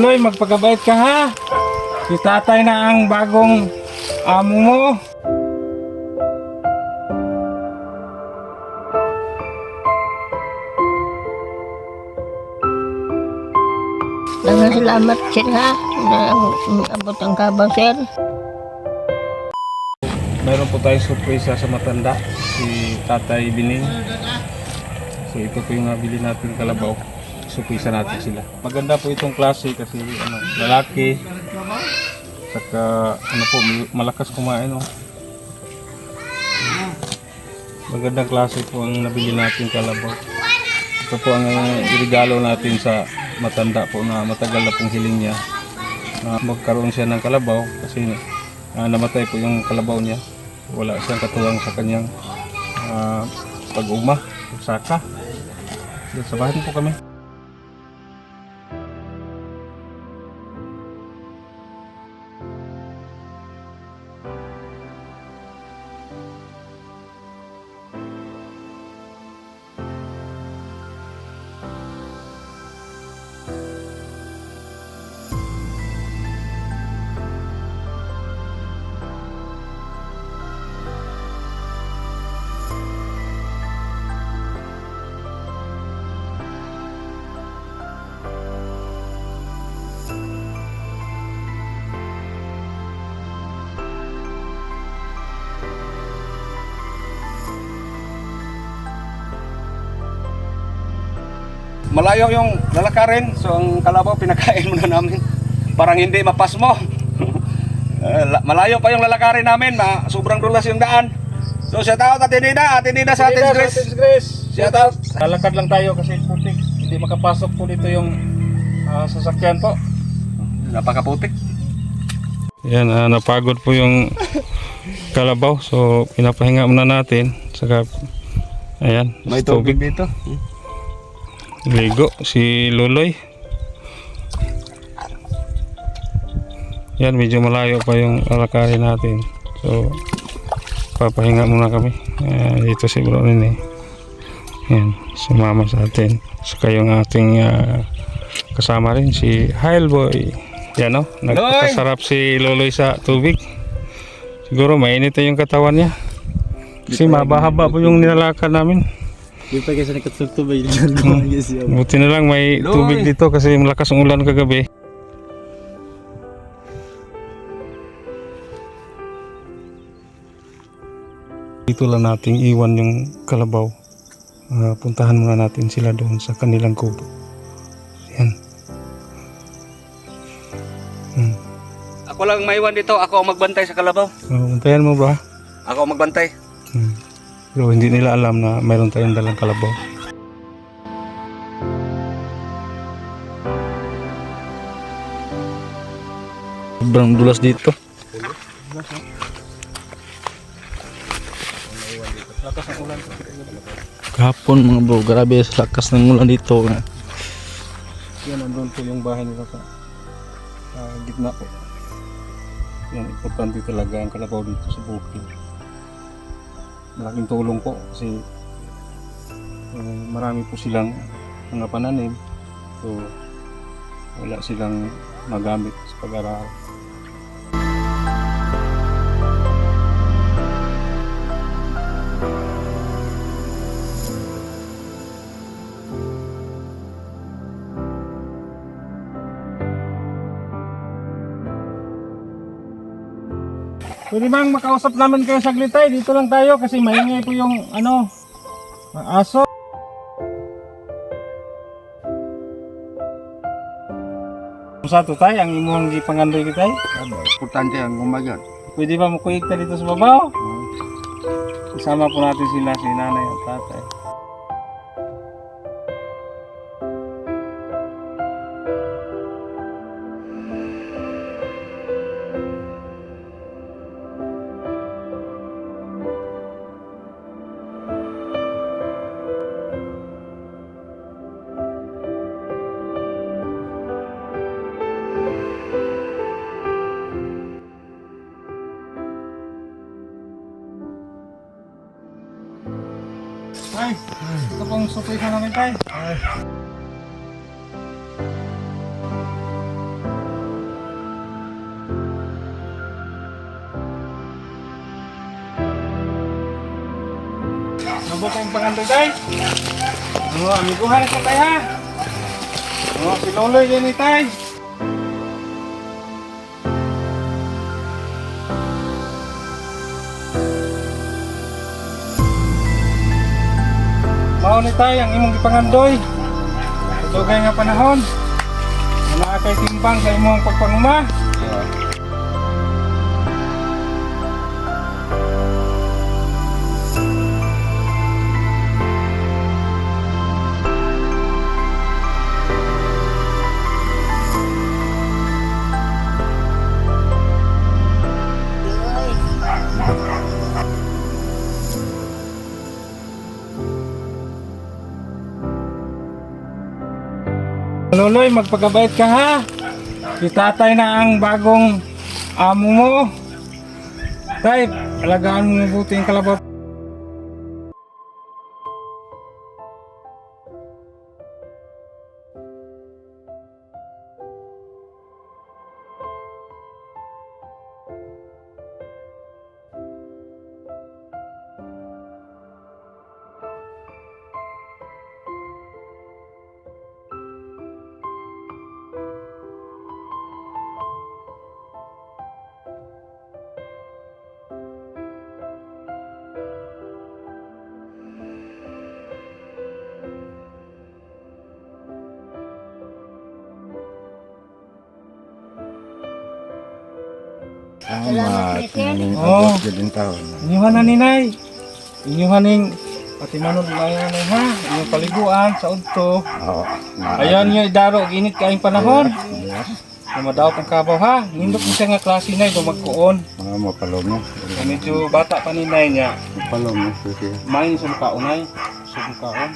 Loy, magpagabait ka ha. Si tatay na ang bagong amo mo. Salamat sir ha. Abot ang kabang sir. Meron po tayong surprise sa matanda, si Tatay Bining. So ito po yung nabili natin kalabaw. Surprise natin sila. Maganda po itong klase kasi lalaki. Saka malakas kumain. Magandang klase po ang nabili natin kalabaw. Ito po ang regalo natin sa matanda po na matagal na pong hiling niya na magkaroon siya ng kalabaw kasi namatay po yung kalabaw niya. Wala siyang katuwang sa kanyang pag-uma, pagsaka. Sabahin po kami. Malayo yung lalakarin, so ang kalabaw pinakain muna namin. Parang hindi mapas mo. Malayo pa yung lalakarin namin, sobrang dulas yung daan. So shout out Ate Nina sa Atin Grace. Shout out. Lalakad lang tayo kasi putik. Hindi makapasok po dito yung sasakyan po. Napakaputik. Yan, napagod po yung kalabaw, so pinapahinga muna natin. Saka, ayan, may tubig dito. Ligo si Luloy. Yan, medyo malayo pa yung alakarin natin. So, papahinga muna kami. Dito si Bro Nene. Yan, sumama sa atin. Saka yung ating kasama rin si Hailboy. Yan o, nagpasarap si Luloy sa tubig. Siguro mainit yung katawan niya. Kasi mabahaba po yung nilalakad namin. Di pa kasi nakatutubay Buti na lang may tubig dito kasi malakas ang ulan kagabi. Dito lang nating iwan yung kalabaw. Puntahan muna natin sila doon sa kanilang kubo. Yan. Ako lang maiwan dito, ako ang magbantay sa kalabaw. Bantayan mo ba? Ako ang magbantay. Pero hindi nila alam na mayroon tayong dalang kalabaw. Sobrang dulas dito. Lakas ng ulan. Kahapon mga bro, grabe sa lakas ng ulan dito. Yan, nandun po yung bahay nila sa gitna po. Yan, importante talaga ang kalabaw dito sa bukid. Malaking tulong po kasi marami po silang mga pananim, so wala silang magamit sa pag-aaral. Pwede bang makausap namin kayo saglit tayo? Dito lang tayo kasi maingay po yung aso. Sa to tayo, ang imong gipangandoy kita. Importante ang umaga. Pwede ba makuyig ta dito sa babaw? Isama po natin sila, si nanay at tatay. Ay, ito pong surprise na namin tayo. Abot ang pangandoy tay. Amiguhan na sa tay ha. Si Loloy yan ni tay. Mao ni tay ang imong gipangandoy. Dugay nga panahon. Naa kay timbang sa imong pagpanguma. Loloy, magpagabait ka ha. Si tatay na ang bagong amo mo. Tay, alagaan mo mabuti yung kalabaw. Salamat, Mister. Oh, inyuhan na ninay. Inyuhan ning pati manod layan na ha. Inyong paliguan sa udto. Ayan nyo idaro, init kaing panahon. Lumadaot ang kabaw ha. Nindot mo siya nga klase na ito magkuon. Mapalom mo. Medyo bata pa ninay niya. Mapalom mo. Main sa makaunay. Sa makaon.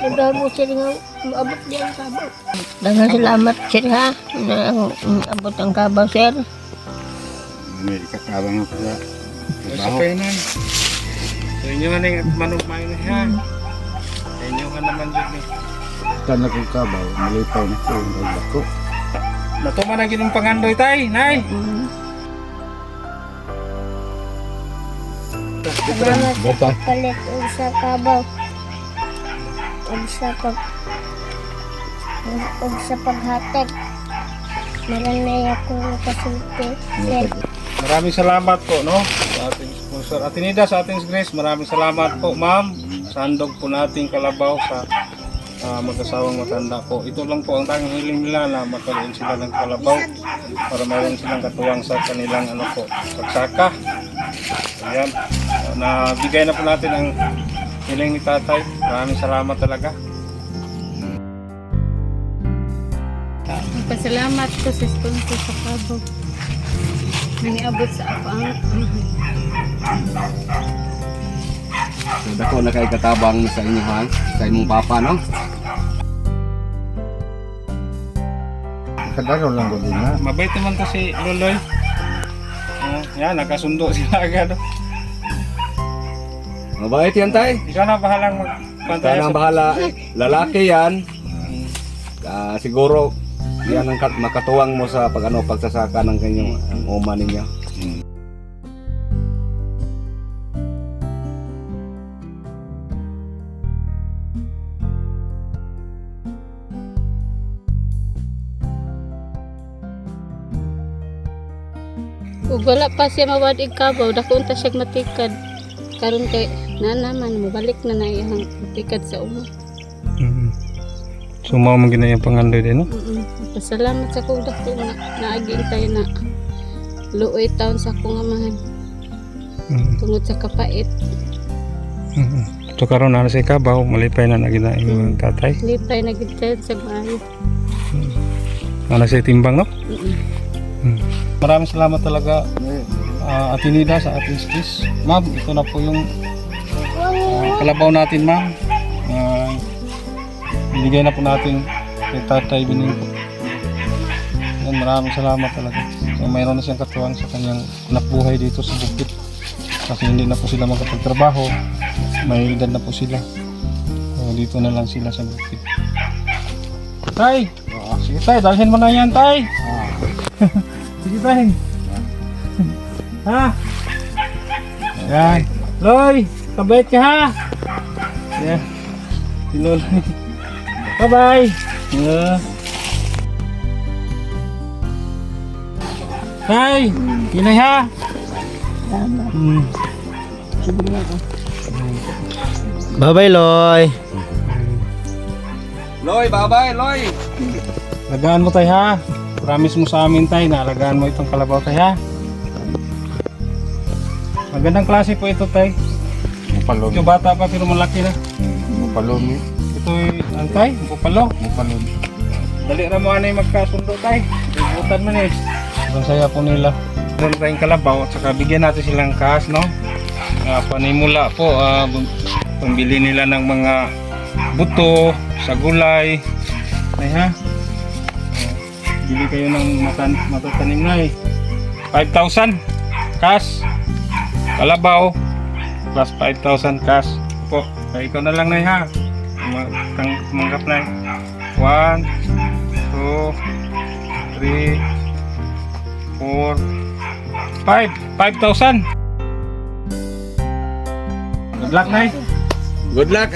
Sudah mo sir nga maabot diyan ang kabaw. Daghang salamat sir ha. Na abot ang kabaw sir. Amerika tabang mo sa Sa kainan. So inyuhan na yung manok main na ha. Inyuhan naman dyan eh. Tanag kong kabaw, malipay na ko yung ko. Natuman na ginong pangandoy tay, nay. Salamat Bata. palit og sa kabaw. Og sa paghatag. Maranay ako kasulti. Sir. Maraming salamat po no sa ating sponsor Atinida sa ating Grace. Maraming salamat po ma'am. Sandog po nating kalabaw sa mag-asawang matanda po. Ito lang po ang tanging hiling nila na magkaroon sila ng kalabaw para mayroon silang katuwang sa kanilang ano po, pagsaka. Ayan. Nabigay na po natin ang hiling ni tatay. Maraming salamat talaga. Pasalamat ko sa sponsor sa kabaw. Nangiabot sa ako ang Dako na kay katabang sa inyo ha, sa imong papa no. Kadaro lang ko din na. Mabait naman to si Loloy. Yan, nakasundo sila agad. Mabait yan tay. Ikaw na bahalang Kaya magpantaya nang bahala. Lalaki yan. Siguro yan ang makatuwang mo sa pagsasaka ng kanyang uma ninyo. ug wala pa siya mawadig kabaw, dako unta siya matikad. Karon kay naman mabalik na na iyang matikad sa uma. So mao man ginay ang pangandoy din no. Pasalamat sa kong dako na naaging tayo na luoy taon sa akong amahan tungod sa kapait. So karon na sa kabaw, malipay na nagina imong tatay. Lipay na gid tayo sa maayo. Ana sa timbang no. Maraming salamat talaga Atinida sa ating skis. Ma'am, ito na po yung kalabaw natin ma'am. Binigay na po natin kay Tatay Bining po. Yan, maraming salamat talaga. So mayroon na siyang katuwang sa kanyang anak buhay dito sa bukid. Kasi hindi na po sila makapagtrabaho. May edad na po sila. So dito na lang sila sa bukid. Tay! Sige tay, dalhin mo na yan tay. Sige tay. Ha? Yan. Loy, kabait ka ha. Yan. Si Loloy. Bye-bye. Tay, inay ha. Bye-bye, Loy. Loy, bye-bye, Loy. Alagaan mo tay ha. Promise mo sa amin tay na alagaan mo itong kalabaw tay ha. Magandang klase po ito tay. Mupalon. Ito bata pa pero malaki na. Mupalon. Ito ang tay, bupalo. Mupalon. Dali ra mo anay magkasundo tay. Ibutan man eh. Ang saya po nila. Meron tayong kalabaw at saka bigyan natin silang cash no. Panimula po pambili nila ng mga buto sa gulay. Ay ha. Bili kayo ng matatanim na eh. 5,000 cash. Kalabaw plus 5,000 cash. Po, ikaw na lang na ha. Tumanggap na. 1, 2, 3, 4, 5,000. Good luck, Nay. Good luck.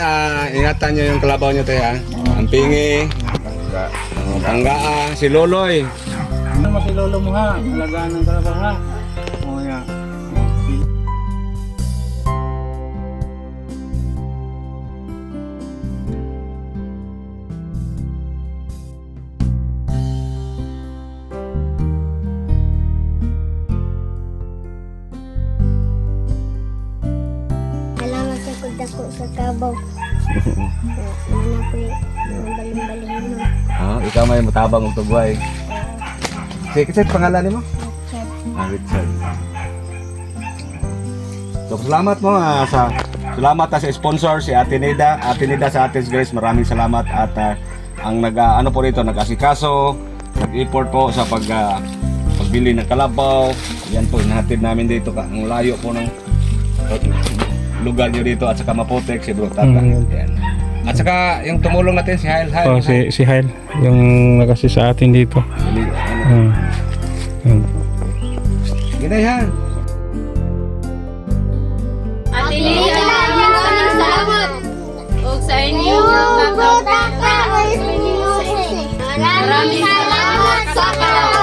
Ingatan nyo yung kalabaw nyo tayo ha. Ang pingi. Pangga. Si Loloy. Ano mo si lolo mo ha? Alagaan ng kalabaw ha? O yan. Salamat sa kudako sa kabaw. Mana ko yung baling-baling mo. Ikaw may matabang ng tugway. Sige, pangalan mo? Richard. So, salamat mo salamat sa sponsor si Ate Nida. Ate Nida sa Ate's Grace, maraming salamat at ang ano po rito, nag-asikaso, nag-import po sa pagbili ng kalabaw. Yan po, inahatid namin dito ang layo po ng lugar nyo dito at saka Maputek, si Bro Tata. Yan. At saka yung tumulong natin si Hail. Oh, si Hail, yung nakasi sa atin dito. Ginay ha. Ate Lia, maraming salamat. O sa inyo, tatawag. Maraming salamat sa kalabaw.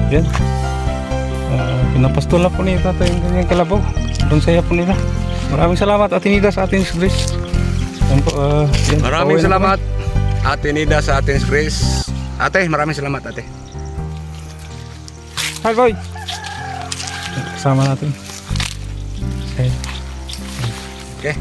Yan. Pinapastula po ni tatay yung kanyang kalabaw. Doon saya po nila. Maraming salamat Ate Nida sa Ate's Grace. Yan po, yan. Maraming Pauwi na salamat Ate Nida sa Ate's Grace. Ate, maraming salamat ate. kami. Hi boy! Kasama natin. Okay. Okay.